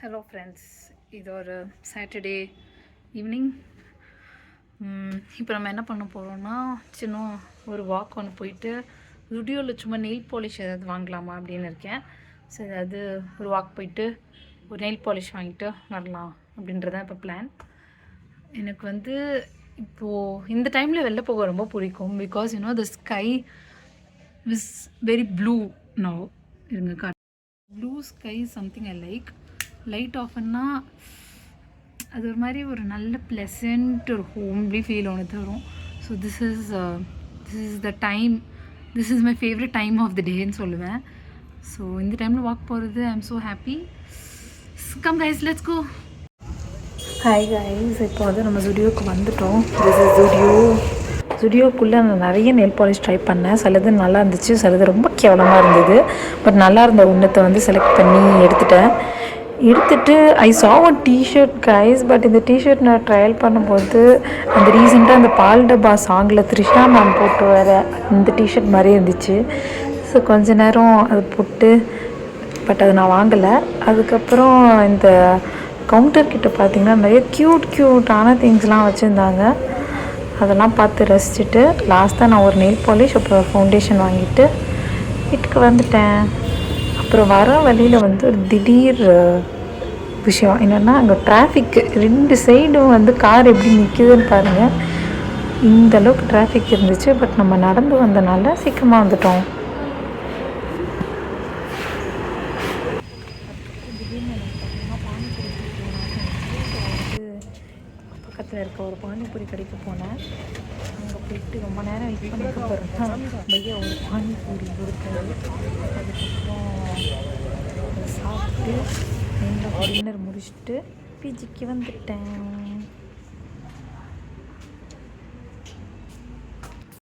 Hello friends, இது ஒரு Saturday evening. இப்போ நம்ம என்ன பண்ண போகிறோம்னா, சின்ன ஒரு வாக் ஒன்று போயிட்டு ஸ்டுடியோவில் சும்மா நெயில் பாலிஷ் ஏதாவது வாங்கலாமா அப்படின்னு இருக்கேன். ஸோ ஏதாவது ஒரு வாக் போயிட்டு ஒரு நெயில் பாலிஷ் வாங்கிட்டு வரலாம் அப்படின்றதான் இப்போ பிளான். எனக்கு வந்து இப்போது இந்த டைமில் வெளில போக ரொம்ப பிடிக்கும். Because the sky is very blue now. இருங்க, blue sky something I like. Light ஆஃப்னா அது ஒரு மாதிரி ஒரு நல்ல ப்ளசண்ட் ஒரு ஹோம்லி ஃபீல் ஒன்று தரும். So this is the time, this is my favourite time of the டேன்னு சொல்லுவேன். ஸோ இந்த டைமில் வாக் போகிறது I am so happy. Come guys, let's go. Hi guys, இப்போ வந்து நம்ம ஸ்டுடியோவுக்கு வந்துட்டோம். திஸ் இஸ் ஸ்டுடியோக்குள்ளே நான் நிறைய நெயில் பாலிஷ் ட்ரை பண்ணேன். சிலது நல்லா இருந்துச்சு, சிலது ரொம்ப கேவலமாக இருந்தது. பட் நல்லா இருந்த ஒன்றத்தை வந்து செலக்ட் பண்ணி எடுத்துட்டு ஐ சா ஒன் டிஷர்ட் கைஸ். பட் இந்த டிஷர்ட் நான் ட்ரையல் பண்ணும்போது அந்த ரீசெண்டாக அந்த பால் டப்பா சாங்கில் த்ரிஷா மேம் போட்டு வர இந்த டிஷர்ட் மாதிரி இருந்துச்சு. ஸோ கொஞ்ச நேரம் அது போட்டு, பட் அது நான் வாங்கலை. அதுக்கப்புறம் இந்த கவுண்டர்கிட்ட பார்த்திங்கன்னா நிறைய க்யூட்டான திங்ஸ்லாம் வச்சுருந்தாங்க. அதெல்லாம் பார்த்து ரசிச்சுட்டு லாஸ்ட்டாக நான் ஒரு நெயில் பாலிஷ் அப்புறம் ஃபவுண்டேஷன் வாங்கிட்டு வீட்டுக்கு வந்துட்டேன். அப்புறம் வர வழியில் வந்து ஒரு திடீர் விஷயம் என்னென்னா, அங்கே டிராஃபிக் 2 சைடும் வந்து கார் எப்படி நிற்கிதுன்னு பாருங்கள். இந்த அளவுக்கு டிராஃபிக் இருந்துச்சு. பட் நம்ம நடந்து வந்தனால சீக்கிரமாக வந்துட்டோம். பக்கத்தில் இருக்க ஒரு பானிபூரி கடைக்கு போனேன். அங்கே போயிட்டு ரொம்ப நேரம் வெயிட் பண்ணிட்டு போகிறேன். பையா ஒரு பானிபூரி கொடுத்தாரு. அதுக்கப்புறம் சாப்பிட்டு டின்னர் முடிச்சுட்டு பிஜிக்கு வந்துட்டேன்.